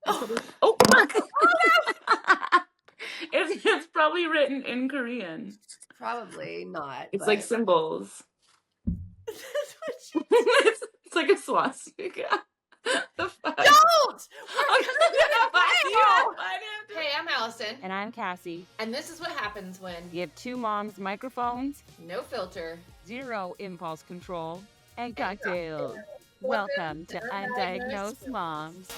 Oh, fuck. It's probably written in Korean. Probably not. It's but... like symbols. That's what she said. It's like a swastika. The fuck? Don't! We're gonna do it now! Hey, I'm Allison. And I'm Cassie. And this is what happens when You have two moms, microphones, no filter. zero impulse control, and cocktails. Welcome to Undiagnosed Moms.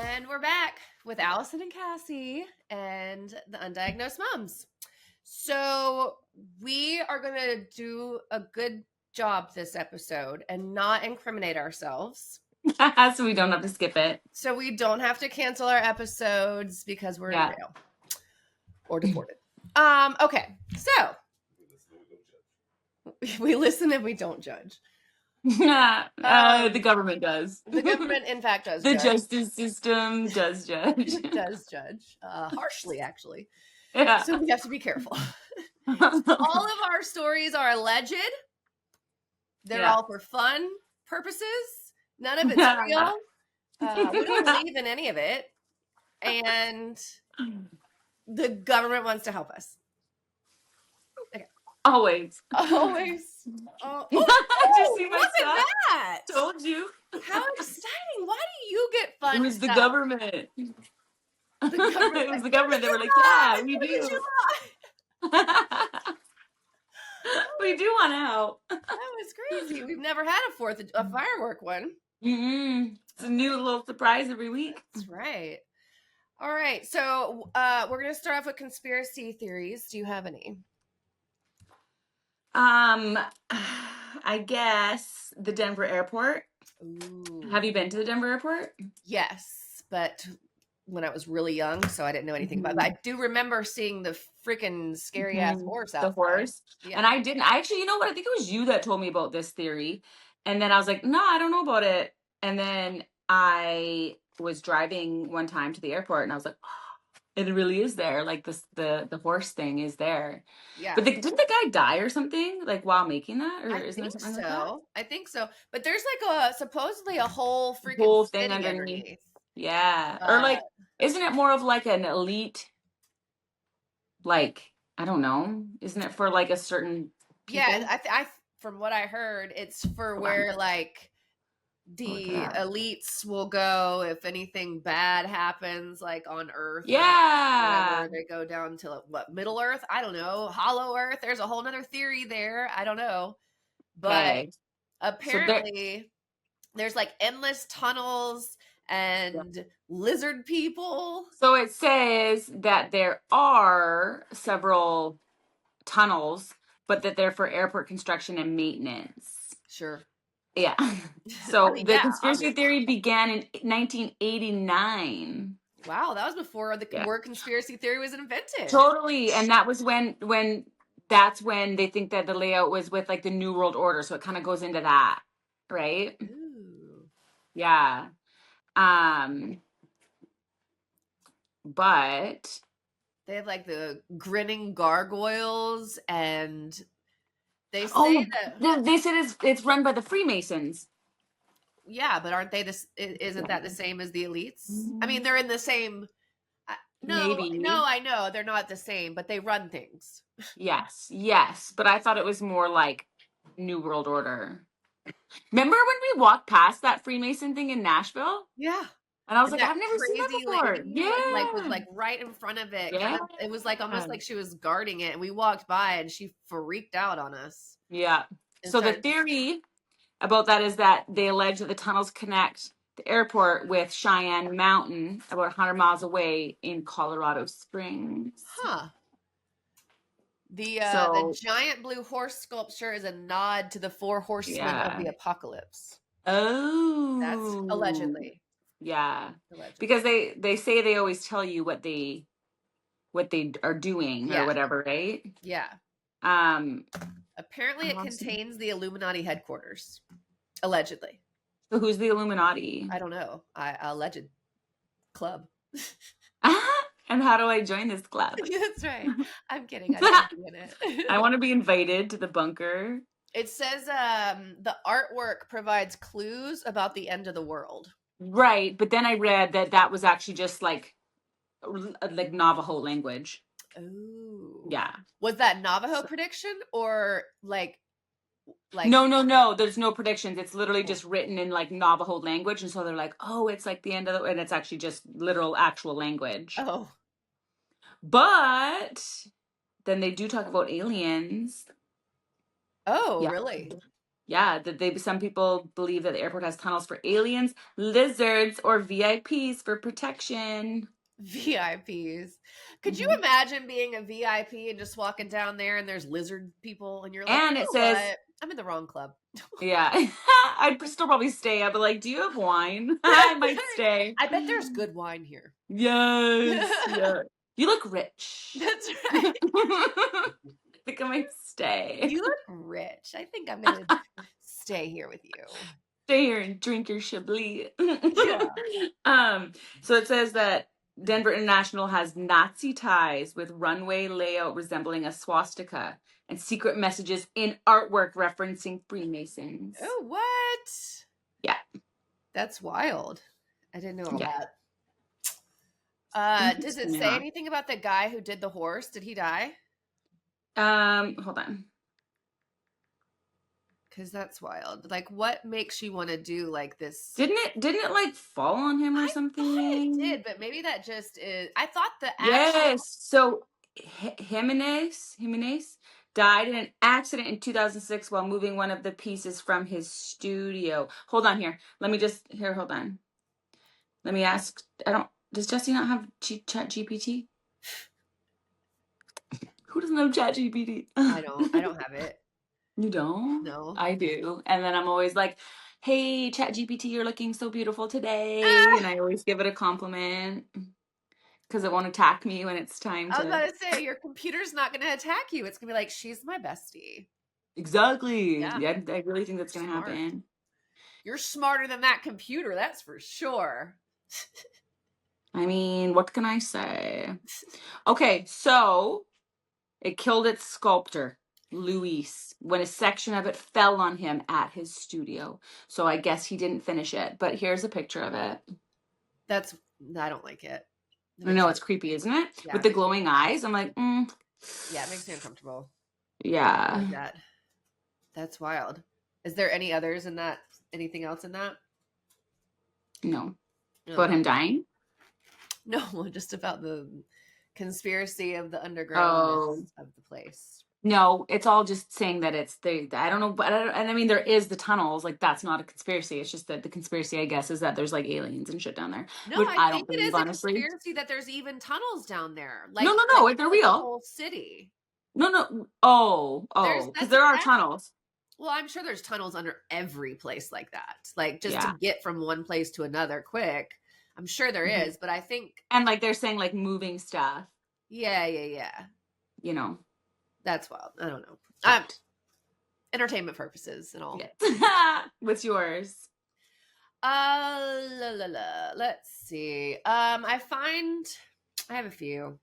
And we're back with Alison and Cassie and the Undiagnosed Moms. So we are going to do a good job this episode and not incriminate ourselves. So we don't have to skip it. So we don't have to cancel our episodes because we're in jail or deported. Okay, so we listen and we don't judge. The government does. The government, in fact, does. The justice system does judge. It does judge, harshly, actually. Yeah. So we have to be careful. All of our stories are alleged. They're all for fun purposes. None of it's real. We don't believe in any of it. And the government wants to help us. Okay. Always. Oh, Did you see my look stuff? at that. Told you. How exciting. Why do you get fun It was stuff? the government. The government. It was the government. They were like, yeah, we do. We do want to help. That was crazy. We've never had a firework one. Mm-hmm. It's a new little surprise every week. That's right. All right. So we're going to start off with conspiracy theories. Do you have any? I guess the Denver airport. Ooh. Have you been to the Denver airport? Yes, but when I was really young, so I didn't know anything about it. But I do remember seeing the freaking scary ass horse outside. The horse. Yeah. And I didn't. Actually, you know what? I think it was you that told me about this theory. And then I was like, no, I don't know about it. And then I was driving one time to the airport and I was like, oh, it really is there. Like the horse thing is there. Yeah. But didn't the guy die or something like while making that? Or isn't there something like that? I think so. But there's like supposedly a whole freaking thing underneath. Yeah. Or like, isn't it more of like an elite, like, I don't know. Isn't it for like a certain people? Yeah, I from what I heard, it's for where like the elites will go if anything bad happens, like on Earth. Yeah. They go down to what, Middle Earth? I don't know. Hollow Earth. There's a whole nother theory there. I don't know. But apparently there's like endless tunnels and lizard people. So it says that there are several tunnels, but that they're for airport construction and maintenance. Sure. Yeah. So the conspiracy theory began in 1989. Wow, that was before the word conspiracy theory was invented. Totally. And that was when that's when they think that the layout was with like the New World Order. So it kind of goes into that, right? Ooh. Yeah. But they have like the grinning gargoyles, and they say they said it's run by the Freemasons. Yeah, but aren't they this? Isn't that the same as the elites? I mean, they're in the same. Maybe. No, I know they're not the same, but they run things. Yes, but I thought it was more like New World Order. Remember when we walked past that Freemason thing in Nashville? Yeah. And I was like, I've never seen that before. Was like right in front of it. Yeah. It was like almost like she was guarding it, and we walked by, and she freaked out on us. Yeah. So the theory about that is that they allege that the tunnels connect the airport with Cheyenne Mountain, about 100 miles away in Colorado Springs. Huh. The giant blue horse sculpture is a nod to the 4 horsemen of the apocalypse. Oh. That's allegedly. Yeah. Allegedly. Because they say they always tell you what they are doing or whatever, right? Yeah. Apparently it contains the Illuminati headquarters. Allegedly. So who's the Illuminati? I don't know. Alleged club. And how do I join this club? That's right. I'm kidding. I don't want to be in it. I want to be invited to the bunker. It says the artwork provides clues about the end of the world. Right, but then I read that was actually just like Navajo language. Oh. Yeah. Was that Navajo prediction or like No, there's no predictions. It's literally Cool. just written in like Navajo language, and so they're like, oh, it's like the end of the, and it's actually just literal actual language. Oh. But then they do talk about aliens. Oh, Yeah. really? Yeah, that some people believe that the airport has tunnels for aliens, lizards, or VIPs for protection. VIPs. Could you Mhm. imagine being a VIP and just walking down there and there's lizard people and you're like, And you it know says, what? I'm in the wrong club. yeah, I'd still probably stay. I'd be like, do you have wine? I might stay. I bet there's good wine here. Yes. Yeah. You look rich. That's right. I think I might stay. You look rich. I think I'm going to stay here with you. Stay here and drink your Chablis. Yeah. So it says that Denver International has Nazi ties with runway layout resembling a swastika and secret messages in artwork referencing Freemasons. Oh, what? Yeah. That's wild. I didn't know all Yeah. that. Does it Interesting, say huh? anything about the guy who did the horse? Did he die? Hold on. Because that's wild. Like, what makes you want to do like this? Didn't it like fall on him or something? I thought it did, but maybe that just is. I thought the Yes. So Jimenez died in an accident in 2006 while moving one of the pieces from his studio. Hold on here. Hold on. Let me ask. Does Jesse not have Chat GPT? Who doesn't have Chat GPT? I don't have it. You don't? No. I do. And then I'm always like, hey, Chat GPT, you're looking so beautiful today. And I always give it a compliment. Because it won't attack me when it's time to. I was about to say, your computer's not going to attack you. It's going to be like, she's my bestie. Exactly. Yeah. I really think that's going to happen. You're smarter than that computer, that's for sure. I mean, what can I say? Okay, so it killed its sculptor, Luis, when a section of it fell on him at his studio. So I guess he didn't finish it. But here's a picture of it. I don't like it. I know, it's creepy, isn't it? Yeah, with the glowing eyes. I'm like, Yeah, it makes me uncomfortable. Yeah. Like that. That's wild. Is there any others in that? Anything else in that? No. About him dying? No, just about the conspiracy of the underground of the place. No, it's all just saying that I don't know, but and I mean, there is the tunnels. Like, that's not a conspiracy. It's just that the conspiracy, I guess, is that there's like aliens and shit down there. No, which I don't think it believe, is a honestly. conspiracy that there's even tunnels down there. Like, No, like they're real. The whole city. No. Oh, because there are tunnels. Well, I'm sure there's tunnels under every place like that. Like, just to get from one place to another quick. I'm sure there is, but I think. And like they're saying, like moving stuff. Yeah. You know. That's wild. I don't know. Entertainment purposes and all. Yes. What's yours? Let's see. I have a few.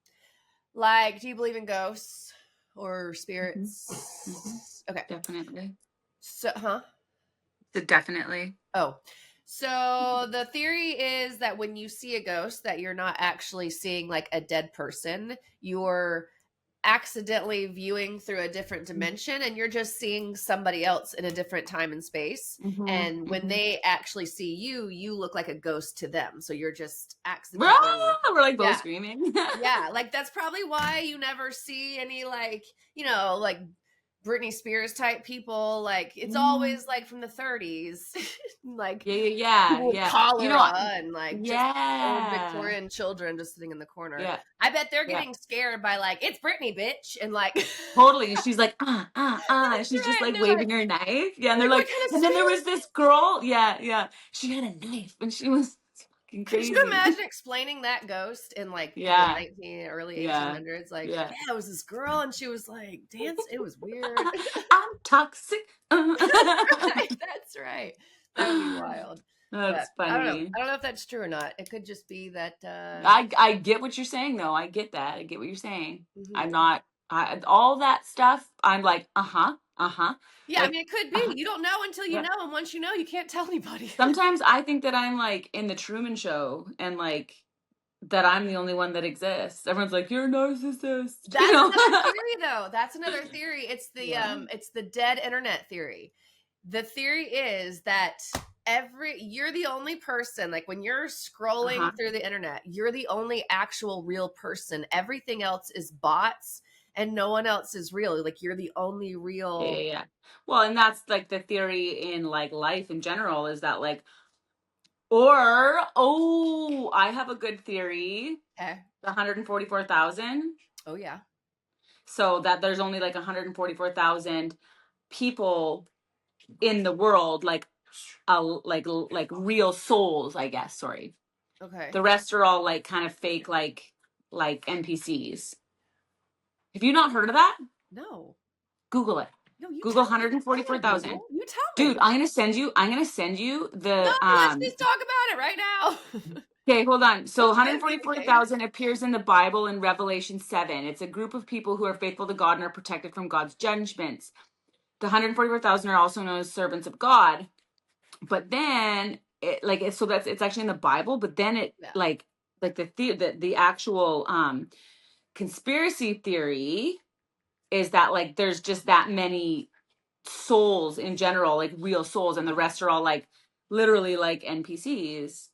Like, do you believe in ghosts or spirits? Okay. Definitely. So, Definitely. Oh. So the theory is that when you see a ghost, that you're not actually seeing like a dead person. You're accidentally viewing through a different dimension and you're just seeing somebody else in a different time and space. And when they actually see you, you look like a ghost to them. So you're just accidentally. We're like both screaming. Yeah. Like, that's probably why you never see any like, like Britney Spears type people. Like, it's always like from the 30s. Like, yeah. Cholera and like just old Victorian children just sitting in the corner. Yeah. I bet they're getting scared by like, it's Britney, bitch, and like totally. She's like, and she's just like waving her knife. Yeah, and they're like, and then there was this girl. Yeah. She had a knife and she was fucking crazy. Could you imagine explaining that ghost in like the early 1800s? Like, it was this girl and she was like dance. It was weird. I'm toxic. That's right. That would be wild. That's funny. I don't know if that's true or not. It could just be that. I get what you're saying, though. I get that. I get what you're saying. I'm not all that stuff, I'm like, Yeah, like, I mean, it could be. You don't know until you yeah. know, and once you know, you can't tell anybody. Sometimes I think that I'm like in the Truman Show, and like that I'm the only one that exists. Everyone's like, you're a narcissist. That's another theory, though. That's another theory. It's the dead internet theory. The theory is that you're the only person, like when you're scrolling through the internet, you're the only actual real person. Everything else is bots and no one else is real. Like you're the only real. Yeah. Well, and that's like the theory in like life in general is that like, I have a good theory. Okay. The 144,000. Oh yeah. So that there's only like 144,000 people in the world, like real souls, I guess. Sorry. Okay. The rest are all like kind of fake, like NPCs. Have you not heard of that? No. Google it. No, you Google tell me. 144,000. You tell me. Dude, I'm gonna send you the No, let's just talk about it right now. Okay, hold on. So Let's get it 144,000 appears in the Bible in Revelation 7. It's a group of people who are faithful to God and are protected from God's judgments. The 144,000 are also known as servants of God. But then it's actually in the Bible, but then it like the actual conspiracy theory is that like there's just that many souls in general, like real souls, and the rest are all like literally like NPCs.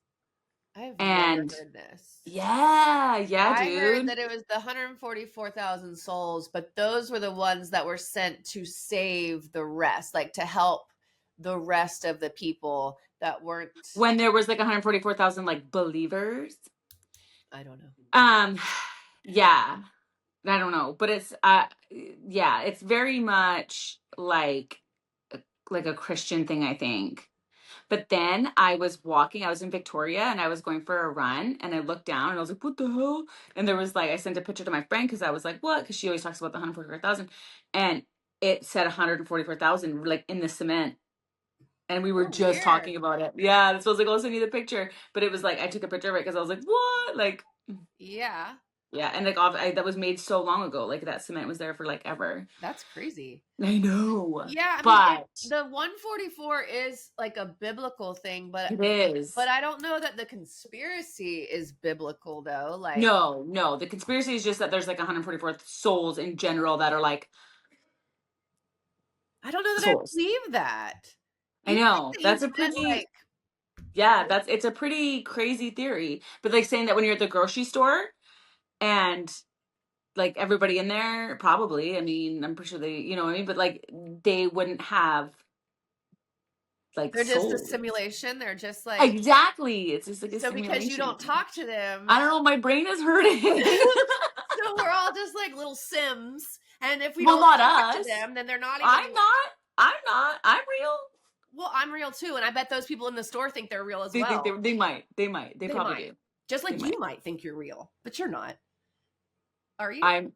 I've never heard this. Yeah, dude. I heard that it was the 144,000 souls, but those were the ones that were sent to save the rest, like to help the rest of the people that weren't. When there was like 144,000 like believers. I don't know. Yeah. I don't know, but it's it's very much like a Christian thing, I think. But then I was in Victoria and I was going for a run and I looked down and I was like, what the hell? And there was like, I sent a picture to my friend because I was like, what? Because she always talks about the 144,000. And it said 144,000 like in the cement. And we were just talking about it. Yeah. So I was like, I'll send you the picture. But it was like, I took a picture of it because I was like, what? Like, yeah. Yeah. And like, that was made so long ago. Like that cement was there for like ever. That's crazy. I know. Yeah, the 144 is like a biblical thing, but it is. But I don't know that the conspiracy is biblical though. Like no, the conspiracy is just that there's like 144 souls in general that are like. I don't know that souls. I believe that. I know that's a pretty. It's a pretty crazy theory, but like saying that when you're at the grocery store, and like everybody in there, probably. I mean, I'm pretty sure they, you know what I mean? But like they wouldn't have like they're souls. just a simulation. They're just like exactly. It's just like a simulation. Because you don't talk to them. I don't know. My brain is hurting. So we're all just like little Sims, and if we don't talk to them, then they're not. Even... I'm not. I'm real. Well, I'm real too, and I bet those people in the store think they're real as well. They might. They probably might. do. Just like you might think you're real, but you're not. Are you?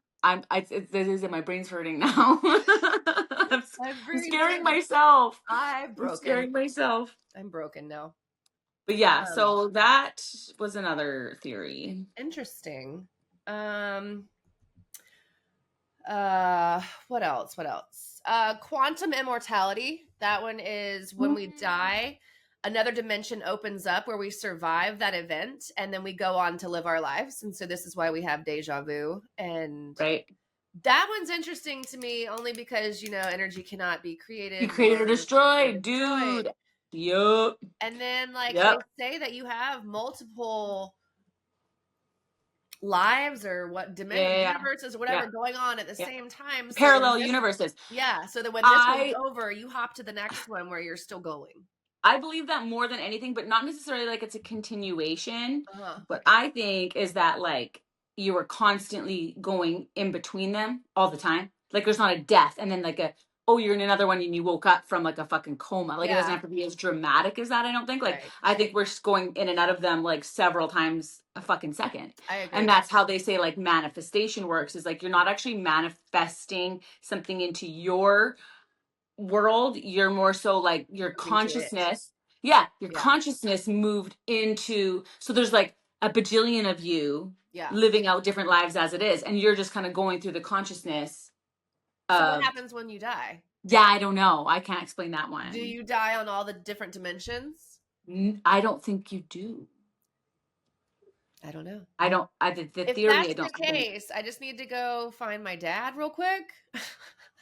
This is it. My brain's hurting now. I'm scaring myself. I'm scaring myself. I'm broken now. But yeah, so that was another theory. Interesting. What else? Quantum immortality. That one is when we die, another dimension opens up where we survive that event and then we go on to live our lives. And so this is why we have deja vu. And that one's interesting to me only because, energy cannot be created. Or destroyed, dude. Yup. And then they say that you have multiple lives or what universes or whatever going on at the same time. So parallel universes. Yeah. So that when this one's over, you hop to the next one where you're still going. I believe that more than anything, but not necessarily like it's a continuation. What I think is that like you are constantly going in between them all the time. Like there's not a death and then like you're in another one and you woke up from like a fucking coma. Like it doesn't have to be as dramatic as that, I don't think. Like I think we're just going in and out of them like several times a fucking second. I agree. And that's how they say like manifestation works is like you're not actually manifesting something into your world. You're more so like your consciousness. Your consciousness moved into, so there's like a bajillion of you Yeah. living out different lives as it is, and you're just kind of going through the consciousness So of. what happens when you die? Yeah, I don't know. I can't explain that one. Do you die on all the different dimensions? I don't think you do. I don't know. I don't. The If theory. that's I don't the case, I just need to go find my dad real quick.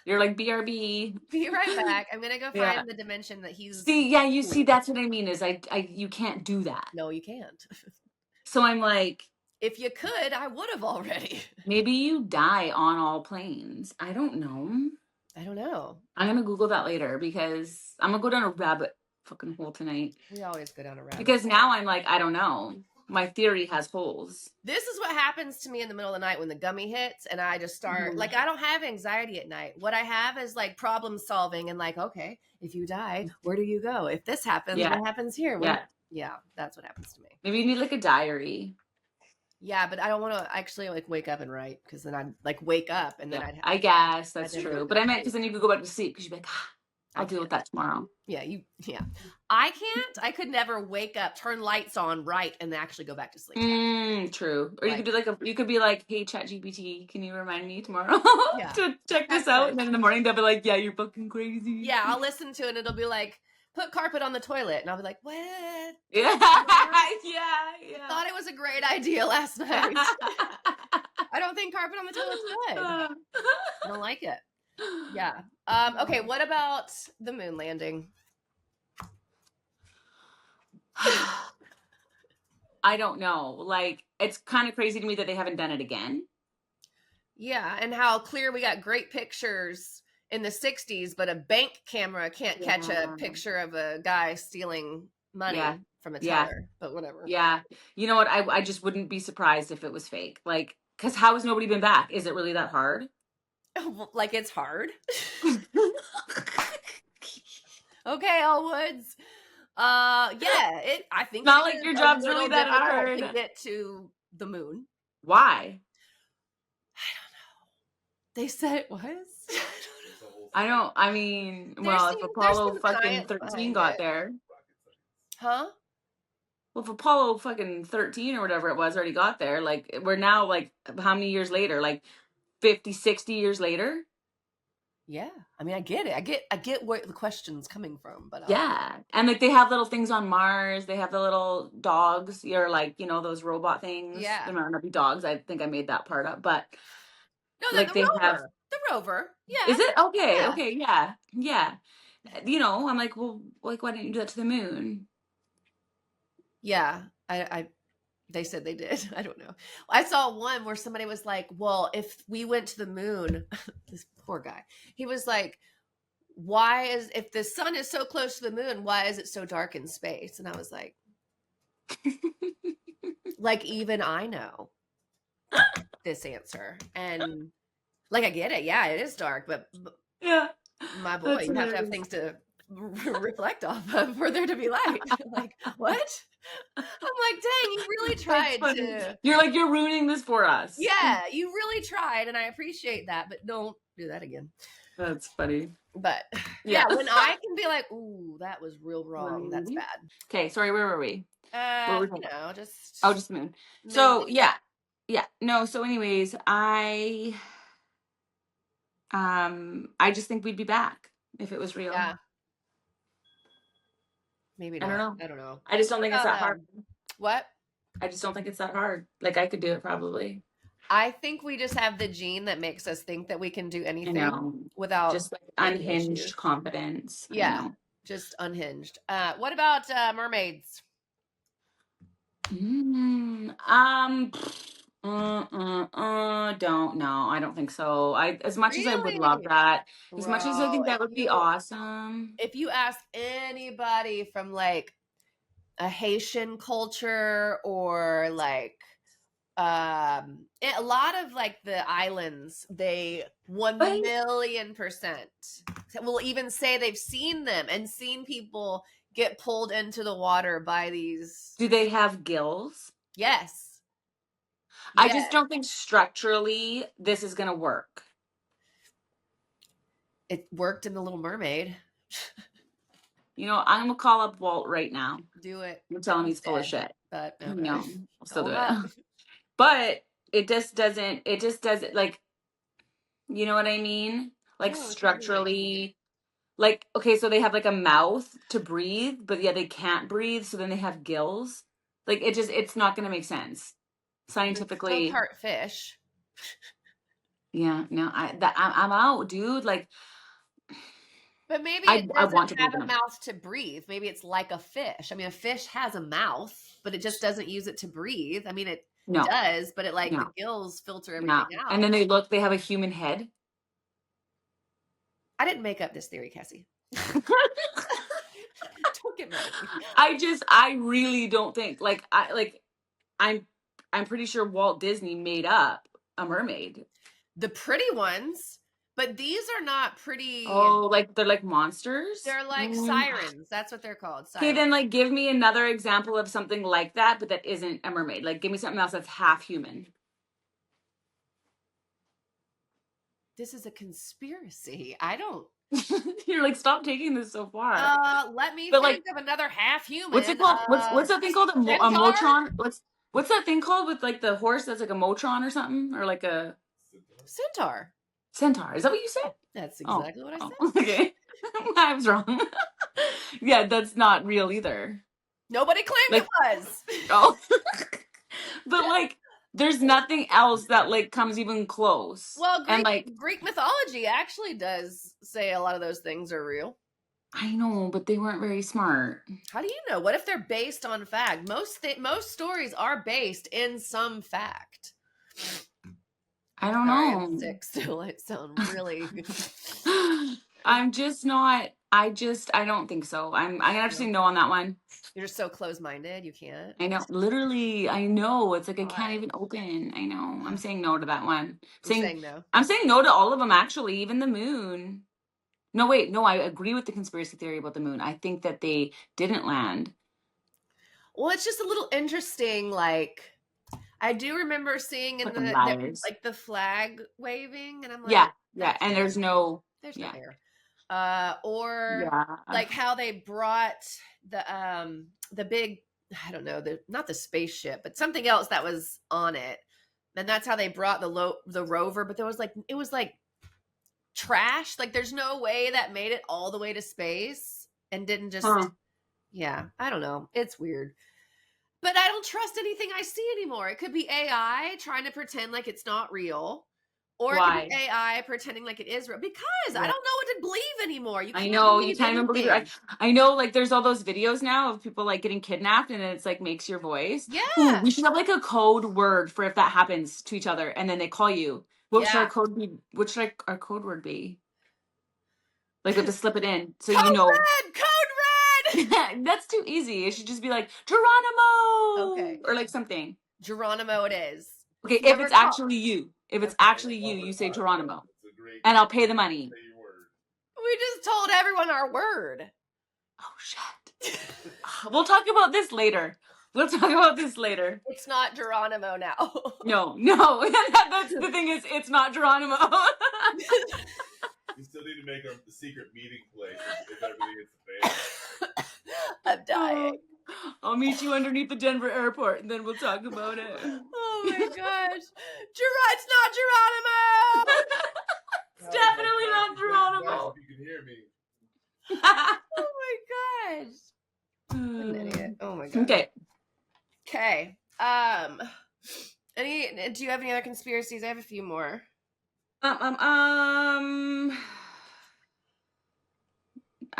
You're like BRB. Be right back. I'm gonna go Yeah. find the dimension that he's. See, yeah, you see, that's what I mean. Is you can't do that. No, you can't. So I'm like, If you could, I would have already. maybe you die on all planes. I don't know. I don't know. I'm gonna Google that later because I'm gonna go down a rabbit fucking hole tonight. We always go down a rabbit Because hole. now I'm like, I don't know. My theory has holes. This is what happens to me in the middle of the night when the gummy hits and I just start like, I don't have anxiety at night. What I have is like problem solving and like, okay, if you died, where do you go? If this happens, what happens here? Yeah, that's what happens to me. Maybe you need like a diary. Yeah, but I don't want to actually like wake up and write because then I'd like wake up and then I guess that's true. But I meant because then you could go back to sleep because you'd be like, I'll deal with that tomorrow. Yeah, I can't. I could never wake up, turn lights on, write, and then actually go back to sleep. True. Or you could do you could be like, hey, ChatGPT, can you remind me tomorrow to check this out? And then in the morning they'll be like, yeah, you're fucking crazy. Yeah, I'll listen to it and it'll be like, put carpet on the toilet. And I'll be like, what? Yeah. I thought it was a great idea last night. I don't think carpet on the toilet's good. I don't like it. Yeah. Okay, what about the moon landing? I don't know. Like, it's kind of crazy to me that they haven't done it again. Yeah, and how clear we got great pictures in the 60s, but a bank camera can't catch a picture of a guy stealing money from a teller. But whatever. Yeah. You know what? I just wouldn't be surprised if it was fake. Like, because how has nobody been back? Is it really that hard? Like, it's hard. Okay, Elwoods. I think not like your job's really that hard to get to the moon. Why? I don't know. They said it was. I mean, well, if Apollo fucking 13 got there. Huh? Well, if Apollo fucking 13 or whatever it was already got there, like, we're now, like, how many years later? Like, 50, 60 years later? Yeah. I mean, I get it. I get where the question's coming from, but yeah. And like they have little things on Mars. They have the little dogs. You're like, those robot things. Yeah. They might not be dogs. I think I made that part up, but no, like the rover. The rover. Yeah. Is it? Okay. Yeah. Okay. Yeah. Yeah. I'm like, well, like, why didn't you do that to the moon? Yeah. They said they did. I don't know. I saw one where somebody was like, well, if we went to the moon, this poor guy, he was like, if the sun is so close to the moon, why is it so dark in space? And I was like, like, even I know this answer. And like, I get it. Yeah, it is dark, but yeah, my boy, you have to have things to reflect off of for there to be light. Like, what? I'm like, dang, you really tried to. You're like, you're ruining this for us. Yeah, you really tried, and I appreciate that, but don't do that again. That's funny. But yeah, when I can be like, ooh, that was real wrong. That's bad. Okay, sorry, where were we? Just the moon. So yeah. No, so anyways, I just think we'd be back if it was real. Yeah. Maybe not. I don't know. I just don't think it's that hard. What? I just don't think it's that hard. Like, I could do it probably. I think we just have the gene that makes us think that we can do anything without just like unhinged confidence. Yeah, just unhinged. What about mermaids? Don't know. I don't think so. As much as I would love that, as much as I think that would be awesome. If you ask anybody from like a Haitian culture or like a lot of like the islands, they 1,000,000% will even say they've seen them and seen people get pulled into the water by these. Do they have gills? Yes. I just don't think structurally this is going to work. It worked in The Little Mermaid. You know, I'm gonna call up Walt right now. Do it. I'm telling him he's full of Instead. shit. But okay. No, I'll still do Call him it. up. But it just doesn't like, you know what I mean? Like No, totally. structurally, like, okay, so they have like a mouth to breathe, but yeah, they can't breathe, so then they have gills. Like it's not gonna make sense Still scientifically. part fish. Yeah, no, I'm out, dude. Like, But maybe I it doesn't want to have believe a in them. mouth to breathe. Maybe it's like a fish. I mean, a fish has a mouth, but it just doesn't use it to breathe. I mean, it No, does, but it like the no, gills filter no. everything out. And then they have a human head. I didn't make up this theory, Cassie. Don't get mad at me. I really don't think I'm pretty sure Walt Disney made up a mermaid. The pretty ones, but these are not pretty. Oh, like they're like monsters? They're like sirens. That's what they're called. Okay, Sirens. then like give me another example of something like that, but that isn't a mermaid. Like give me something else that's half human. This is a conspiracy. I don't. You're like, stop taking this so far. Let me But, think of another half human. What's it called? What's that thing called? A Centaur? motron? What's that thing called with like the horse that's like a motron or something? Or like a Centaur. centaur. Is that what you said? That's exactly what I said. Okay. I was wrong. Yeah, that's not real either. Nobody claimed it was. Oh. But like there's nothing else that like comes even close. Well, and like Greek mythology actually does say a lot of those things are real. I know, but they weren't very smart. How do you know? What if they're based on fact? Most stories are based in some fact. I don't Sorry, know. I'm sick still. I sound really. I'm just not. I don't think so. I'm gonna have to say no on that one. You're just so close-minded. You can't. I know. Literally, I know. It's like I Why? can't even open. I know. I'm saying no to that one. Saying no. I'm saying no to all of them, actually, even the moon. No, wait. No, I agree with the conspiracy theory about the moon. I think that they didn't land. Well, it's just a little interesting. Like, I do remember seeing in the flag waving, and I'm like, yeah, and there's no air. Or like how they brought the big, I don't know, not the spaceship, but something else that was on it, and that's how they brought the rover. But it was like trash. Like there's no way that made it all the way to space and didn't just. Yeah, I don't know. It's weird. But I don't trust anything I see anymore. It could be AI trying to pretend like it's not real. Or it could be AI pretending like it is real. Because I don't know what to believe anymore. You can't even believe it. I know, like, there's all those videos now of people, like, getting kidnapped, and it's, like, makes your voice. Yeah. Ooh, we should have, like, a code word for if that happens to each other, and then they call you. What should our code be? What should our code word be? Like, we have to slip it in, so Code you know. Code red! That's too easy. It should just be like, Geronimo! Okay. Or, like, something. Geronimo it is. Okay, if it's actually you. If it's actually you, you say Geronimo. And I'll pay the money. We just told everyone our word. Oh, shit. We'll talk about this later. It's not Geronimo now. No. That's the thing is, it's not Geronimo. You still need to make a secret meeting place if everything is available. I'm dying. I'll meet you underneath the Denver airport, and then we'll talk about it. Oh my gosh. It's not Geronimo! It's definitely not Geronimo. If you can hear me. Oh my gosh. What an idiot. Oh my god. Okay. Do you have any other conspiracies? I have a few more. I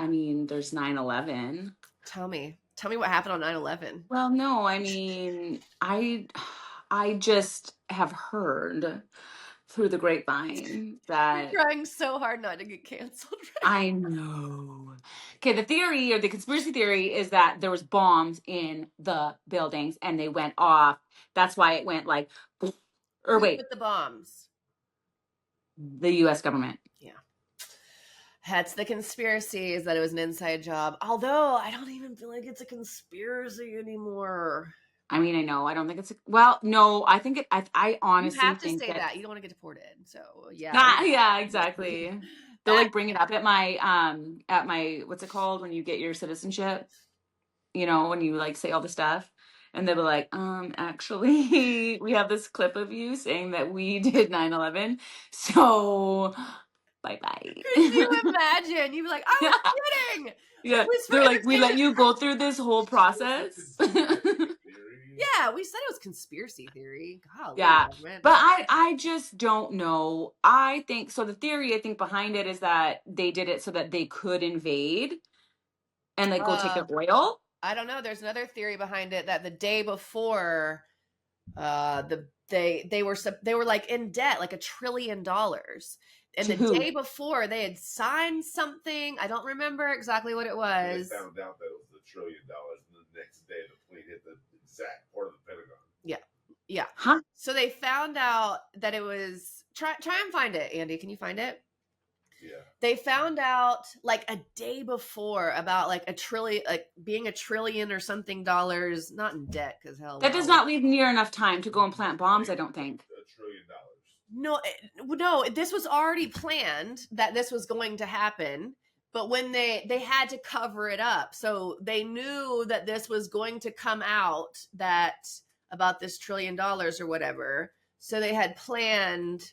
mean, there's 9/11. Tell me what happened on 9/11. Well, no, I mean, I just have heard through the grapevine that You're trying so hard not to get canceled. Right? I know. Okay, the theory or the conspiracy theory is that there was bombs in the buildings and they went off. That's why it went like, Who put the bombs? The U.S. government. Yeah. That's the conspiracy, is that it was an inside job. Although I don't even feel like it's a conspiracy anymore. I mean, I know. I don't think it's no, I think I honestly you have to think say that. You don't want to get deported. So, yeah. Yeah, exactly. They'll like bring it up at my what's it called when you get your citizenship? You know, when you like say all the stuff. And they'll be like, actually, we have this clip of you saying that we did 9/11. So bye-bye. Could you imagine? You'd be like, I was kidding. Yeah, It was for they're like, we let entertainment. you go through this whole process. Yeah, we said it was conspiracy theory. Golly, Yeah, government. but I just don't know. I think so. The theory I think behind it is that they did it so that they could invade and like go take their oil. I don't know. There's another theory behind it that the day before, they were like in debt, like $1 trillion. And To the who? day before, they had signed something. I don't remember exactly what it was. They found out that it was $1 trillion, and the next day the plane hit the exact part of the Pentagon. Yeah. Huh? So they found out that it was. Try and find it, Andy. Can you find it? Yeah. They found out like a day before about like $1 trillion, like being $1 trillion or something dollars, not in debt because hell. That does not leave near enough time to go and plant bombs, I don't think. $1 trillion. No, this was already planned that this was going to happen, but when they had to cover it up, so they knew that this was going to come out that about this $1 trillion or whatever. So they had planned.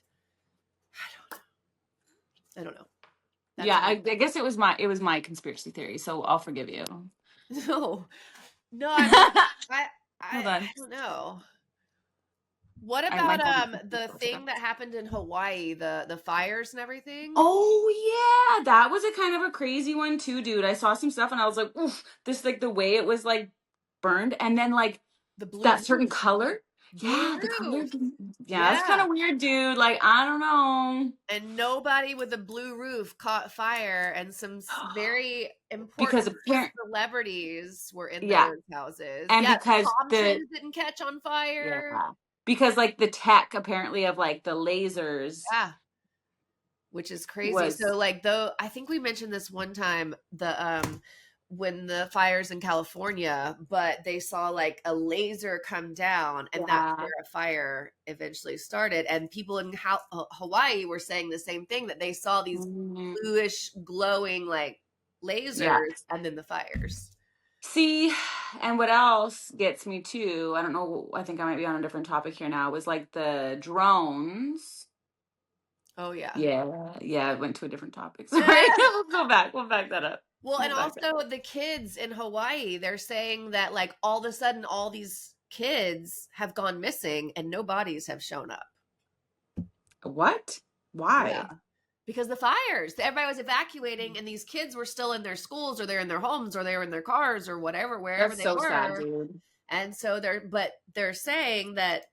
I don't know. That's Yeah, I guess it was my conspiracy theory, so I'll forgive you. No, I Hold on. don't know. What I might about have the thing that happened in Hawaii, the fires and everything? Oh yeah, that was a kind of a crazy one too, dude. I saw some stuff and I was like, oof, this like the way it was like burned and then like The blue that certain roof. color. Blue Yeah, the color. roof. Yeah, that's kind of weird, dude. Like, I don't know. And nobody with a blue roof caught fire, and some very Because important celebrities were in Yeah. those houses. And yeah, because Thompson's didn't catch on fire. Yeah. Because like the tech apparently of like the lasers. Yeah. Which is crazy. Was- So like though I think we mentioned this one time, the when the fires in California, but they saw like a laser come down and that's where a fire eventually started. And people in Hawaii were saying the same thing, that they saw these bluish glowing like lasers and then the fires. See, and what else gets me too, I don't know, I think I might be on a different topic here now, was like the drones. Oh yeah. Yeah, I went to a different topic. Sorry. We'll back that up. Well, and also the kids in Hawaii, they're saying that like all of a sudden all these kids have gone missing and no bodies have shown up. What? Why? Yeah. Because the fires, everybody was evacuating and these kids were still in their schools or they're in their homes or they were in their cars or whatever, wherever they were. Sad, dude. And so they're saying that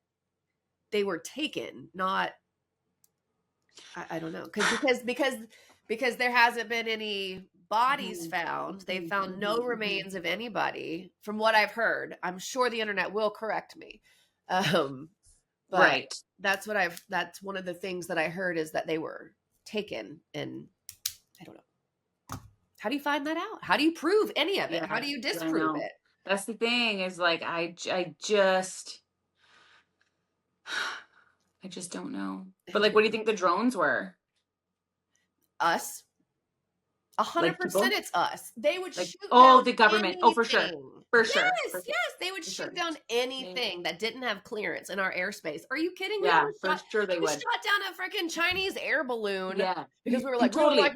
they were taken, not, I don't know. Because there hasn't been any bodies found. They found no remains of anybody from what I've heard. I'm sure the internet will correct me. But right. That's one of the things that I heard, is that they were taken, and I don't know. How do you find that out? How do you prove any of it? How do you disprove it? That's the thing, is like, I just don't know. But like, what do you think the drones were? Us. 100% it's us. They would shoot down the government. anything. For sure. Yes, they would shoot down anything that didn't have clearance in our airspace. Are you kidding me? Yeah, for sure they would. We shot down a freaking Chinese air balloon. Yeah. Because we were like, totally. Or they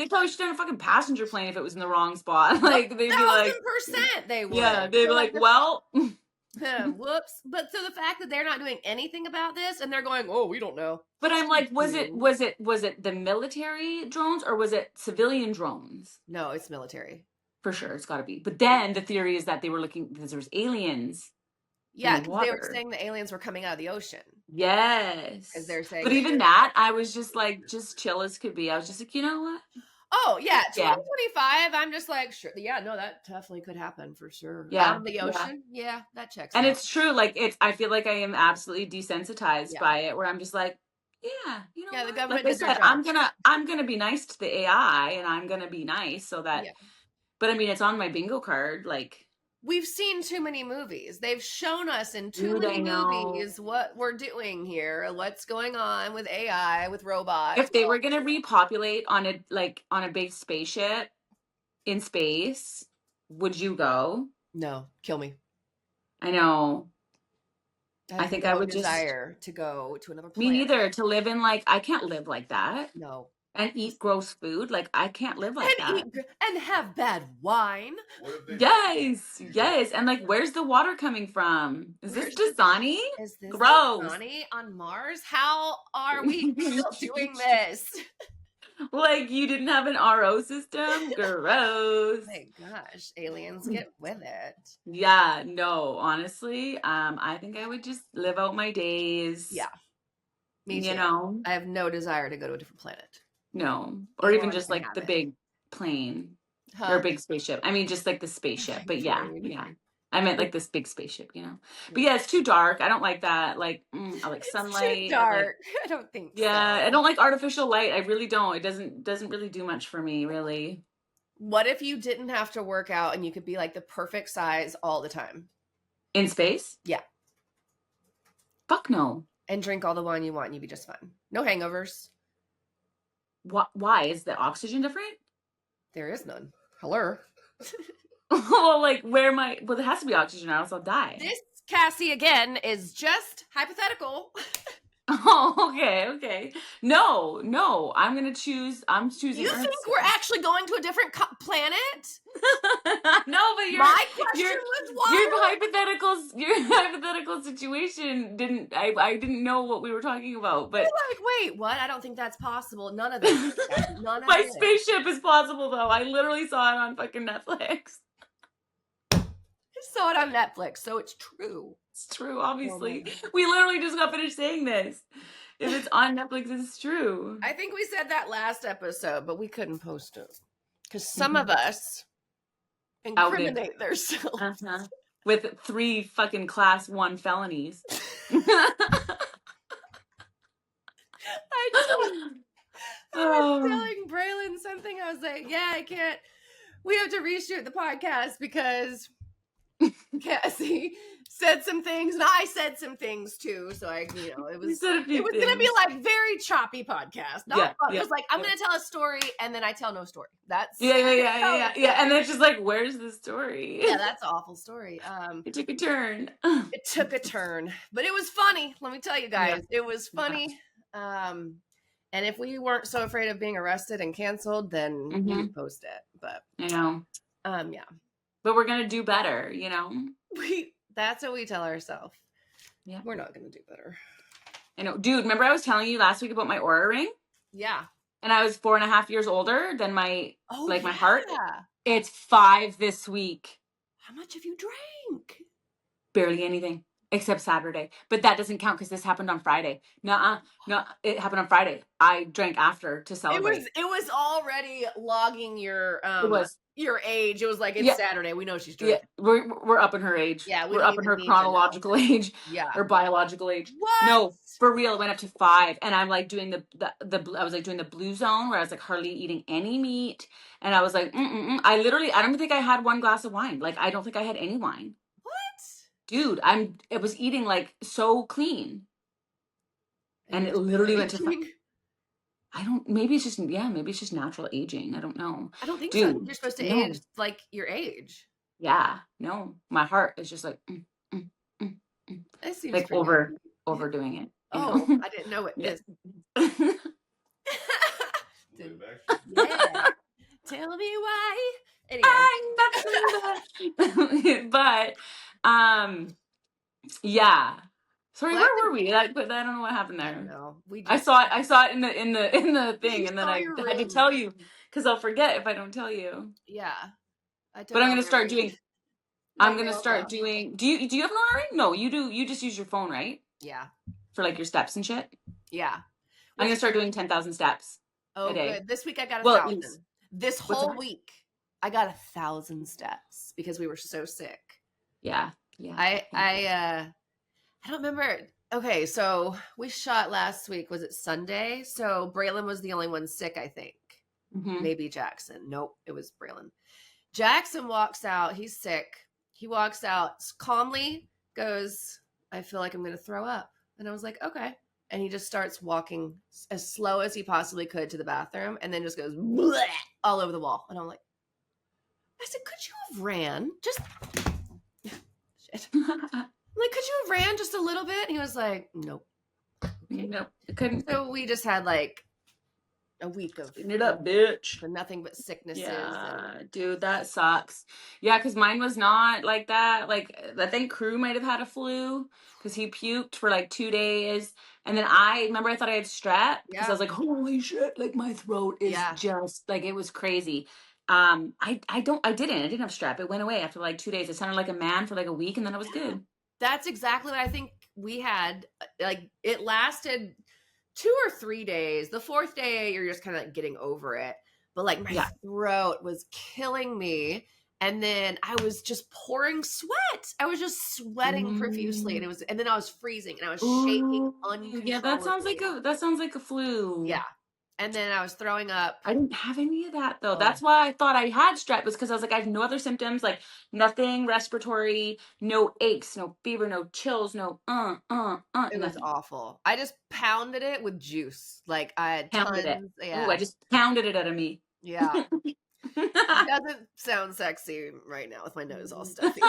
probably shoot down a fucking passenger plane if it was in the wrong spot. Like, they'd be like 1,000% they would. Yeah, they'd be like, well, whoops. But so the fact that they're not doing anything about this and they're going, oh, we don't know. But I'm like, was it the military drones or was it civilian drones? No, it's military. For sure, it's got to be. But then the theory is that they were looking, because there was aliens. Yeah, because they were saying the aliens were coming out of the ocean. Yes. Because they're saying. But even that, I was just like, just chill as could be. I was just like, you know what? Oh yeah, 2025. I'm just like, sure. Yeah, no, that definitely could happen for sure. Yeah, out of the ocean. Yeah, that checks. And out. it's true. Like, I feel like I am absolutely desensitized by it. Where I'm just like, yeah, you know. Yeah, what? the government. Like I said, I'm gonna be nice to the AI, and I'm gonna be nice so that. Yeah. But I mean, it's on my bingo card. Like, we've seen too many movies. They've shown us in too Dude, many I know. movies what we're doing here, what's going on with AI, with robots. If they were gonna repopulate on a big spaceship in space, would you go? No, kill me. I know. I think no I would just. desire to go to another Me planet. neither. To live in I can't live like that. No. And eat gross food. I can't live like that. And have bad wine. What if they Yes. And where's the water coming from? Is this Dasani? Is this Gross. Dasani on Mars? How are we still doing this? You didn't have an RO system? Gross. My gosh, aliens, get with it. Yeah, no, honestly, I think I would just live out my days. Yeah. Me too. You know? I have no desire to go to a different planet. No. Or Elon even just can have the it. big plane. Huh? Or big spaceship. I mean, just the spaceship. But yeah. I meant this big spaceship, you know. But yeah, it's too dark. I don't like that. I like sunlight. It's too dark. I don't think so. Yeah, I don't like artificial light. I really don't. It doesn't really do much for me, really. What if you didn't have to work out and you could be the perfect size all the time? In space? Yeah. Fuck no. And drink all the wine you want and you'd be just fine. No hangovers. Why? Is the oxygen different? There is none. Hello. Well, there has to be oxygen or else I'll die. This, Cassie, again, is just hypothetical. Oh, okay. No. I'm choosing. You think we're actually going to a different planet? No, but my question was why your hypothetical situation I didn't know what we were talking about, but wait, what? I don't think that's possible. None of this. None of my this. spaceship is possible though. I literally saw it on fucking Netflix. I saw it on Netflix, so it's true. It's true, obviously. We literally just got finished saying this. If it's on Netflix, it's true. I think we said that last episode, but we couldn't post it because some of us incriminate themselves with 3 fucking class 1 felonies. I was telling Braylon something. I was like, yeah, I can't. We have to reshoot the podcast because Cassie said some things and I said some things too. So it was going to be very choppy podcast. Not fun. It was I'm going to tell a story and then I tell no story. That's yeah. And then it's just where's the story? Yeah, that's an awful story. It took a turn. It took a turn, but it was funny. Let me tell you guys, it was funny. And if we weren't so afraid of being arrested and canceled, then we'd post it. But I know. Yeah. But we're gonna do better, you know. That's what we tell ourselves. Yeah. We're not gonna do better. I know. Dude, remember I was telling you last week about my Oura ring? Yeah. And I was 4.5 years older than my my heart. Yeah. It's 5 this week. How much have you drank? Barely anything. Except Saturday. But that doesn't count because this happened on Friday. No, it happened on Friday. I drank after to celebrate. It was already logging your your age. It was it's Saturday. We know she's drinking. Yeah, we're up in her age. Yeah, we're up in her chronological age. Yeah. Or biological age. What? No, for real, it went up to 5. And I'm doing I was doing the blue zone where I was hardly eating any meat. And I was I don't think I had 1 glass of wine. I don't think I had any wine. Dude, I was eating so clean. And it literally went to 5. Maybe it's just natural aging. I don't know. I don't think so. You're supposed to age your age. Yeah, no. My heart is just That seems overdoing it. Oh, I didn't know it. Yes. Yeah. Tell me why. Anyway. But yeah. Sorry, where were we? But I don't know what happened there. No, I saw it in the thing, and then I had to tell you because I'll forget if I don't tell you. Yeah. But I'm gonna start doing. I'm gonna start doing. Do you have an Oura ring? No, you do. You just use your phone, right? Yeah. For your steps and shit. Yeah. I'm gonna start doing 10,000 steps. Oh, a day. Good. This week I got 1,000. This whole week I got 1,000 steps because we were so sick. Yeah. I don't remember. Okay, so we shot last week. Was it Sunday? So Braylon was the only one sick, I think. Mm-hmm. Maybe Jackson. Nope, it was Braylon. Jackson walks out. He's sick. he walks out calmly, goes, I feel like I'm going to throw up. And I was like, okay. And he just starts walking as slow as he possibly could to the bathroom and then just goes bleh, all over the wall. And I'm like, I said, could you have ran? Just, shit. I'm like, could you have ran just a little bit? And he was like, nope. Okay. Nope, I couldn't. So we just had like a week of Clean it up, bitch. nothing but sicknesses. Yeah, dude, that sucks. Yeah, because mine was not like that. Like, I think Crew might have had a flu because he puked for like 2 days. And then I remember I thought I had strep because I was like, holy shit, like my throat is just like, it was crazy. I didn't have strep. It went away after like 2 days. It sounded like a man for like a week and then it was good. That's exactly what I think we had. Like, it lasted 2 or 3 days. The 4th day, you're just kind of getting over it. But like my throat was killing me. And then I was just pouring sweat. I was just sweating profusely. And then I was freezing and I was shaking uncontrollably. Yeah, that sounds like a flu. Yeah. And then I was throwing up. I didn't have any of that though. That's why I thought I had strep, was because I was like, I have no other symptoms, like nothing respiratory, no aches, no fever, no chills, no It was awful. I just pounded it with juice. Like I had pounded tons. it. Yeah. Ooh, I just pounded it out of me. Yeah. It doesn't sound sexy right now with my nose all stuffy.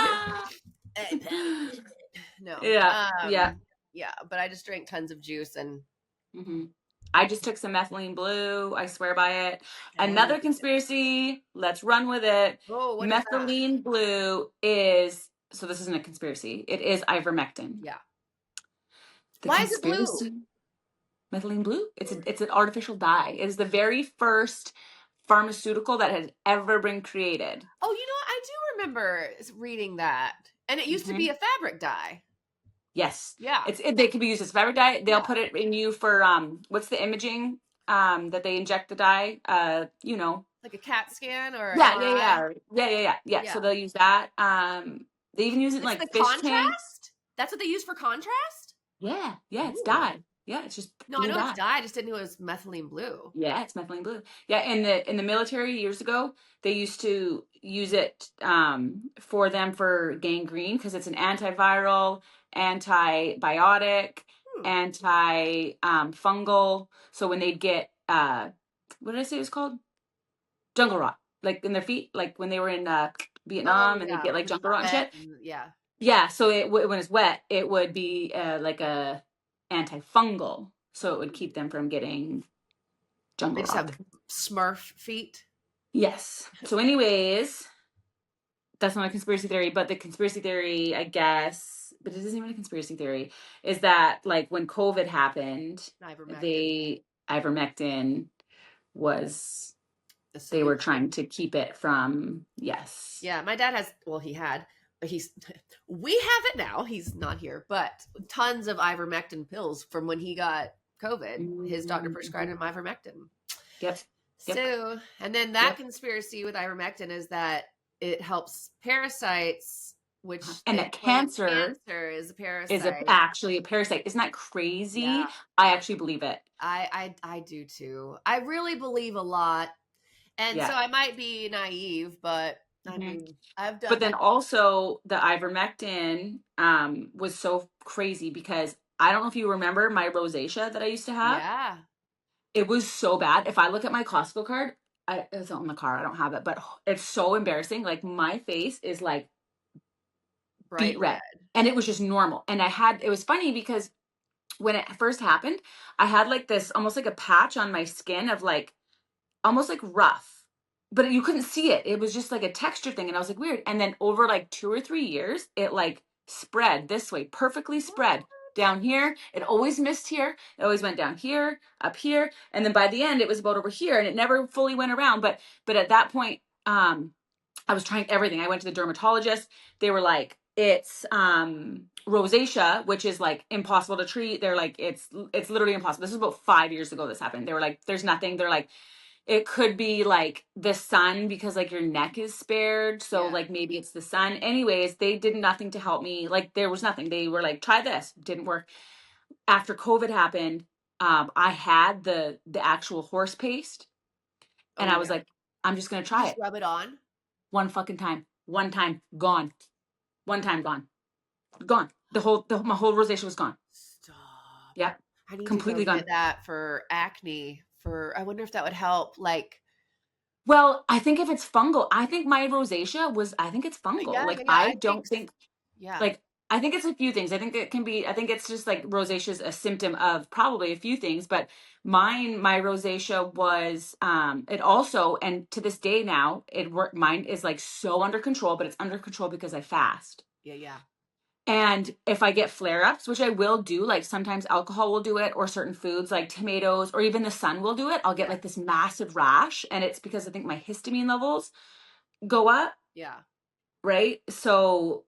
No. Yeah. Yeah, but I just drank tons of juice and I just took some methylene blue. I swear by it. Another conspiracy. Let's run with it. Oh, what methylene blue is, so this isn't a conspiracy. It is ivermectin. Yeah. Why is it blue? Methylene blue? It's an artificial dye. It is the very first pharmaceutical that has ever been created. Oh, I do remember reading that. And it used to be a fabric dye. Yes. Yeah. They can be used as fabric dye. They'll put it in you for what's the imaging that they inject the dye? Like a CAT scan or yeah. So they'll use that. They even use it in like fish contrast? tanks. That's what they use for contrast? Yeah, it's dye. Yeah, it's just no, I know it's dye. I just didn't know it was methylene blue. Yeah, it's methylene blue. Yeah, in the military years ago, they used to use it for gangrene because it's an antiviral, antibiotic, anti-fungal. So when they'd get what did I say it was called? Jungle rot, like in their feet, like when they were in Vietnam and they'd get like jungle rot and shit. Yeah. So when it's wet, it would be like a antifungal, so it would keep them from getting jungle rot. Have Smurf feet. Yes. So anyways, that's not a conspiracy theory, but the conspiracy theory, I guess, but it isn't even a conspiracy theory, is that like when COVID happened, ivermectin was, they were trying to keep it from, Yeah, my dad has, we have it now. He's not here, but tons of ivermectin pills from when he got COVID. His doctor prescribed him ivermectin. Yep. So, and then that conspiracy with ivermectin is that it helps parasites, which and that cancer is a parasite. Is actually a parasite. Isn't that crazy? Yeah. I actually believe it. I do too. I really believe a lot. And so I might be naive, but I mean, I've done. But then also the ivermectin was so crazy because I don't know if you remember my rosacea that I used to have. Yeah. It was so bad. If I look at my Costco card, it's not in the car. I don't have it, but it's so embarrassing. Like my face is like bright red. And it was just normal. And it was funny because when it first happened, I had like this, almost like a patch on my skin of like, almost like rough, but you couldn't see it. It was just like a texture thing. And I was like, weird. And then over like 2 or 3 years, it like spread this way, perfectly spread down here. It always missed here. It always went down here, up here. And then by the end, it was about over here and it never fully went around. But at that point, I was trying everything. I went to the dermatologist. They were like, it's rosacea, which is like impossible to treat. They're like, it's literally impossible. This was about 5 years ago this happened. They were like, there's nothing. They're like, it could be like the sun because like your neck is spared. So like maybe it's the sun. Anyways, they did nothing to help me. Like there was nothing. They were like, try this. Didn't work. After COVID happened, I had the actual horse paste. And I was like, I'm just going to try it. Rub it on. One fucking time. One time. Gone. One time gone. Gone. My whole rosacea was gone. Stop. Yeah. I need Completely to go gone. get that for acne. I wonder if that would help. Like, Well, I think if it's fungal, I think my rosacea was, I think it's fungal. yeah, Like, yeah, yeah. I I think, don't think, yeah. like, I think it's a few things. I think I think it's just like rosacea is a symptom of probably a few things, but my rosacea was, it also, and to this day now, mine is like so under control, but it's under control because I fast. Yeah, yeah. And if I get flare ups, which I will do, like sometimes alcohol will do it, or certain foods like tomatoes, or even the sun will do it, I'll get like this massive rash. And it's because I think my histamine levels go up. Yeah. Right. So,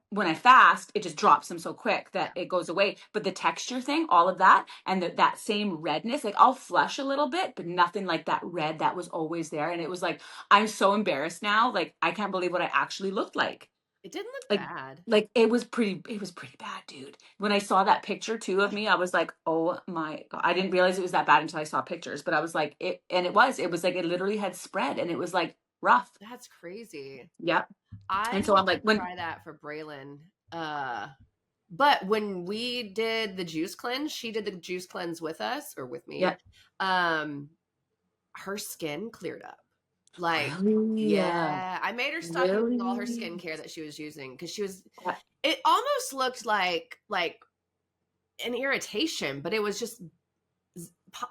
when I fast, it just drops them so quick that it goes away. But the texture thing, all of that, and that same redness, like I'll flush a little bit, but nothing like that red that was always there. And it was like, I'm so embarrassed now. Like, I can't believe what I actually looked like. It didn't look Like, bad. like it was pretty bad, dude. When I saw that picture too of me, I was like, oh my God. I didn't realize it was that bad until I saw pictures, but I was like, it was like, it literally had spread and it was like rough. That's crazy. Yep. I And so I'm like, try that for Braylon. But when we did the juice cleanse, she did the juice cleanse with us or with me. Yeah. Her skin cleared up. Like, really? yeah, I made her stop using all her Really? skincare that she was using because it almost looked like an irritation, but it was just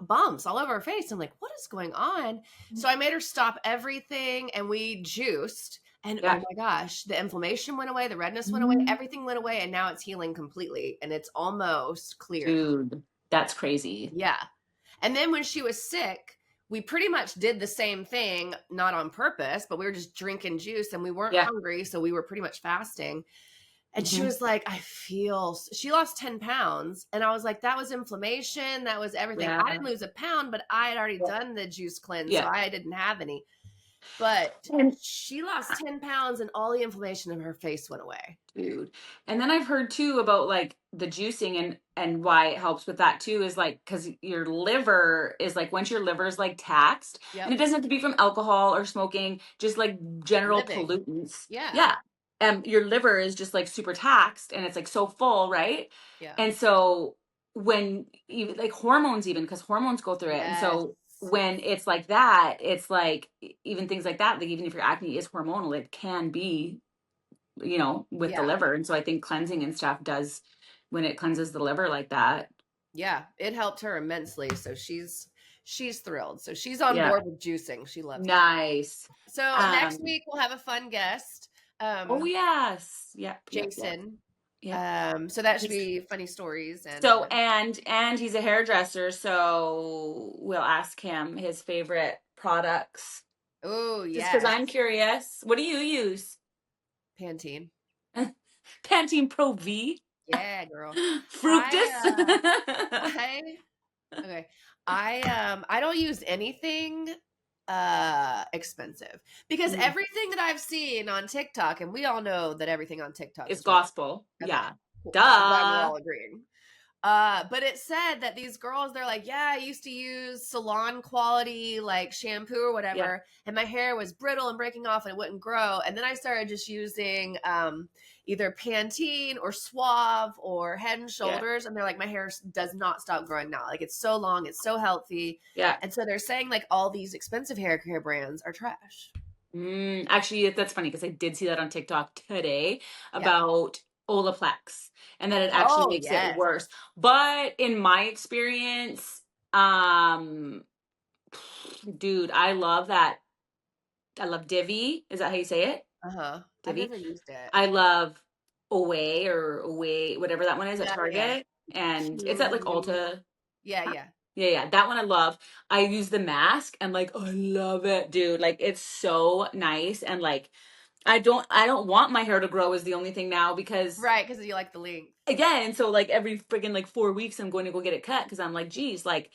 bumps all over her face. I'm like, what is going on? So I made her stop everything and we juiced. And oh my gosh, the inflammation went away, the redness went away, everything went away, and now it's healing completely and it's almost clear. Dude, that's crazy. Yeah. And then when she was sick, we pretty much did the same thing, not on purpose, but we were just drinking juice and we weren't hungry. So we were pretty much fasting. And she was like, she lost 10 pounds. And I was like, that was inflammation. That was everything. I didn't lose a pound, but I had already done the juice cleanse. So I didn't have any. But she lost 10 pounds and all the inflammation in her face went away. Dude. And then I've heard too about like the juicing and why it helps with that too is like, cause your liver is like, once your liver is like taxed, and it doesn't have to be from alcohol or smoking, just like general pollutants. Yeah. Your liver is just like super taxed and it's like so full. Right. Yeah. And so when even like hormones, even because hormones go through it. And so when it's like that, it's like even things like that, like even if your acne is hormonal, it can be, you know, with the liver. And so I think cleansing and stuff does, when it cleanses the liver like that. Yeah, it helped her immensely. So she's thrilled. So she's on board with juicing. She loves it. Nice. So next week we'll have a fun guest. Oh yes. Yep. Jason. Yeah. So that should be funny stories. And so and he's a hairdresser, so we'll ask him his favorite products. Oh yeah. Just because I'm curious. What do you use? Pantene. Pantene Pro V. Yeah, girl. Fructus. Okay. I don't use anything expensive because everything that I've seen on TikTok, and we all know that everything on TikTok is gospel. Okay. Yeah. Cool. Duh. We're all agreeing. But it said that these girls, they're like, yeah, I used to use salon quality like shampoo or whatever, and my hair was brittle and breaking off and it wouldn't grow. And then I started just using either Pantene or Suave or Head and Shoulders, and they're like, my hair does not stop growing now. Like it's so long, it's so healthy. Yeah. And so they're saying like all these expensive hair care brands are trash. Actually, that's funny because I did see that on TikTok today about Olaplex, and that it actually makes it worse. But in my experience, dude, I love that. I love Divi. Is that how you say it? I've never used it. I love Away, whatever that one is at Target, and it's at like Ulta. Yeah. That one I love. I use the mask and like, I love it, dude. Like it's so nice. And like, I don't want my hair to grow is the only thing now because. Right. Cause you like the length. Again. And so like every friggin' like 4 weeks, I'm going to go get it cut. Cause I'm like, geez, like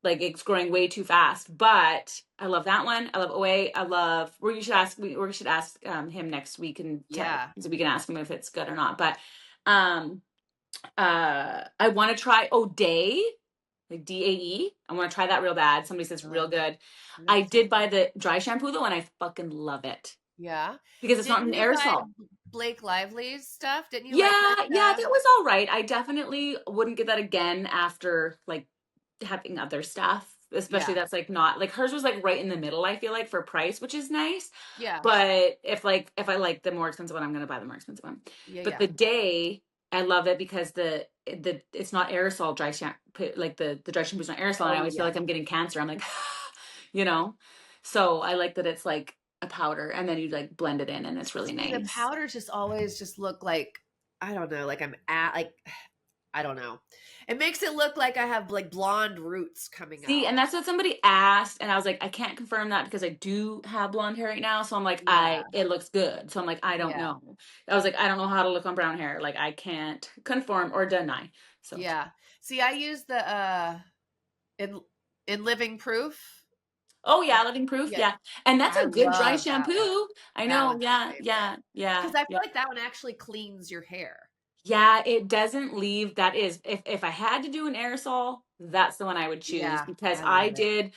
it's growing way too fast, but I love that one. I love Away. I love, we should ask him next week and so we can ask him if it's good or not. But, I want to try O'Day. Like DAE. I want to try that real bad. Somebody says real good. I did buy the dry shampoo though, and I fucking love it. Yeah. Because it's not an aerosol. Blake Lively's stuff? Didn't you Yeah, like her yeah, stuff? that was all right. I definitely wouldn't get that again after like having other stuff, especially Yeah. that's like not like hers was like right in the middle, I feel like for price, which is nice. Yeah. But if I like the more expensive one, I'm gonna buy the more expensive one. Yeah. But Yeah. the day I love it because the it's not aerosol dry shampoo, like the dry shampoo's not aerosol, and I Oh always feel yeah. like I'm getting cancer. I'm like, you know. So I like that it's like a powder and then you like blend it in and it's really See, the nice. powders just always just look like, I don't know, like I'm at like, I don't know. It makes it look like I have like blonde roots coming See, out. and that's what somebody asked, and I was like, I can't confirm that because I do have blonde hair right now. So I'm like, Yeah. it looks good. So I'm like, I don't Yeah. know. I was like, I don't know how to look on brown hair. Like, I can't confirm or deny. So, Yeah. See, I use the in in Living Proof. oh yeah, living proof, Yeah. yeah, and that's I a good dry love that one. shampoo. I That know, one's yeah, my favorite. yeah, yeah, Because I yeah, feel like that one actually cleans your hair. yeah. It doesn't leave. That is, if I had to do an aerosol, that's the one I would choose Yeah, because I I love it. did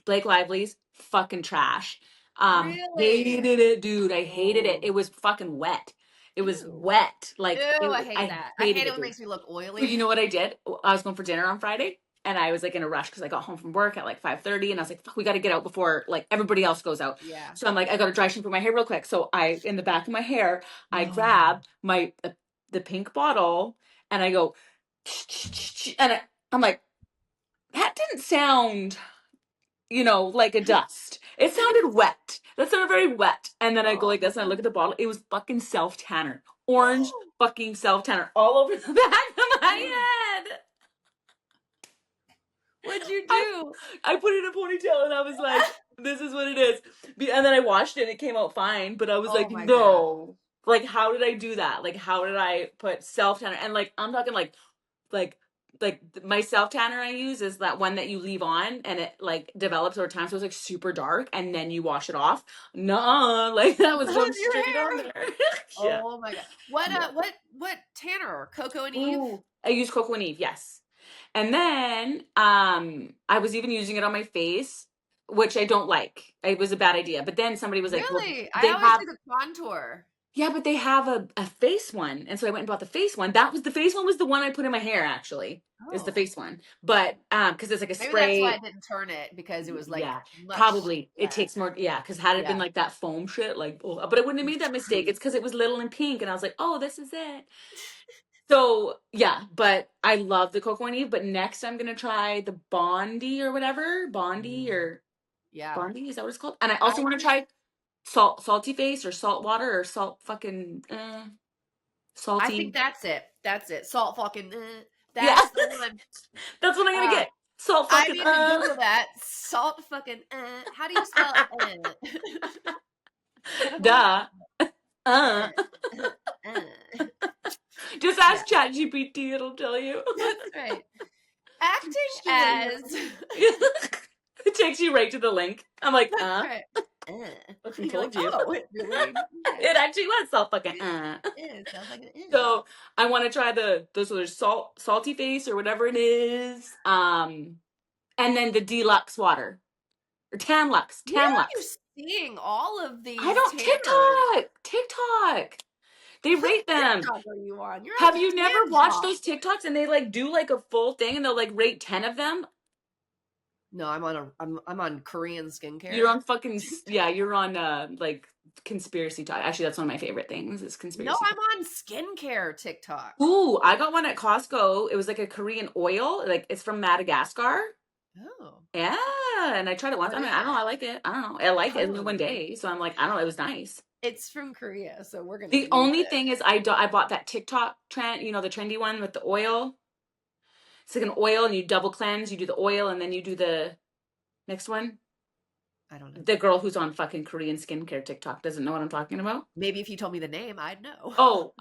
Blake Lively's fucking trash. Really? Hated it, dude. I hated it. Oh. It was fucking wet. It was Ew. wet. Like Ew, I hate I that. I hated hate it it, when it dude. makes me look But you oily. know what I did? I was going for dinner on Friday and I was like in a rush because I got home from work at like 5:30 and I was like, fuck, we got to get out before like everybody else goes out. Yeah. So I'm like, I got to dry shampoo my hair real quick. So in the back of my hair, I Oh. grab the pink bottle and I go, and I'm like, that didn't sound like a dust. It sounded wet. That sounded very wet. And then I go like this and I look at the bottle. It was fucking self tanner. Orange fucking self tanner all over the back of my head. What'd you I, do? I put it in a ponytail and I was like, this is what it is. And then I washed it and it came out fine. But I was Oh like, my God. no. Like, how did I do that? Like, how did I put self tanner? And like, I'm talking like my self tanner I use is that one that you leave on and it like develops over time, so it's like super dark and then you wash it off. No, like that was going That's your straight on hair. there. Yeah, Oh my God. What yeah. what tanner? Coco and Eve? Ooh, I use Coco and Eve, yes. And then I was even using it on my face, which I don't like. It was a bad idea. But then somebody was like, well, Really? I they always have do the contour. yeah, but they have a face one. And so I went and bought the face one. That was the face one was the one I put in my hair actually. Is the Oh. face one. But because it's like a Maybe that's why I spray. didn't turn it, because it was like Yeah, much probably it less. takes more. Yeah, because had it been Yeah. like that foam shit, like, oh, but I wouldn't have made that mistake. It's because it was little and pink, and I was like, oh, this is it. So yeah, but I love the Coco and Eve. But next, I'm gonna try the Bondi or whatever, Bondi or Yeah. Bondi. Is that what it's called? And I also want to try salty face or salt water or salt fucking I think salty. that's it. That's it. Salt fucking. Yeah, That's the one. that's what I'm gonna Uh, get. Salt I fucking. need to Google that. Salt fucking. How do you spell? Duh. Uh, Just yeah, ask ChatGPT, it'll tell you. that's right. Acting She's like, as. it takes you right to the link. I'm like, That's right. fucking You're like, told you. oh, it really? It actually was salt fucking It sounds like it is. So I want to try those so there's salty face or whatever it is. And then the deluxe water. Or Tan Where are you Lux. seeing all of these I don't tanners? TikTok. They What rate them. TikTok are you on? You're Have on you never watched TikTok. those TikToks and they like do like a full thing and they'll like rate 10 of them? No, I'm on Korean skincare. You're on fucking you're on like conspiracy talk. Actually, that's one of my favorite things is conspiracy No, talk. I'm on skincare TikTok. Ooh, I got one at Costco. It was like a Korean oil. Like it's from Madagascar. Oh. Yeah, and I tried it once. What I mean, is I don't know. it? I like it. I don't know. I like it. It was one Oh. day, so I'm like, I don't know. It was nice. It's from Korea, so we're gonna The use only it. thing is, I bought that TikTok trend. The trendy one with the oil. It's like an oil, and you double cleanse. You do the oil, and then you do the next one. I don't know. The girl who's on fucking Korean skincare TikTok doesn't know what I'm talking about. Maybe if you told me the name, I'd know. Oh,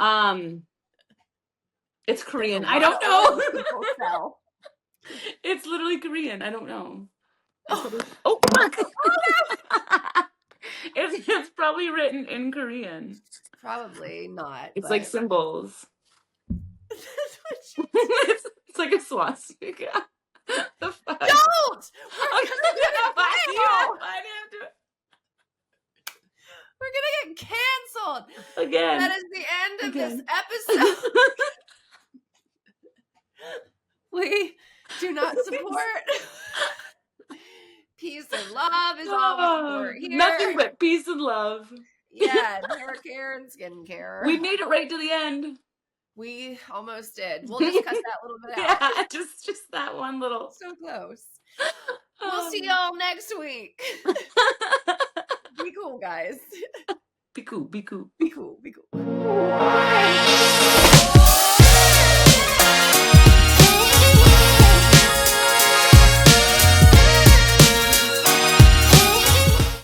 it's There's a Korean. I lot don't of know. oils people sell. It's literally Korean. I don't know. Oh, Oh, fuck. It's probably written in Korean. probably not. It's But like symbols. that's what she It's like a swastika. The fuck? don't. Okay, We're gonna do fine, it yeah, now. fine, yeah, do it. We're gonna get canceled. Again. That is the end of this Again. episode. We do not support. Peace and love is all we support here. Nothing but peace and love. Yeah, hair care and skincare. We made it right to the end. We almost did. We'll just cut that little bit out. Yeah, just that one little. So close. We'll see y'all next week. Be cool, guys. Be cool, be cool. Be cool, be cool.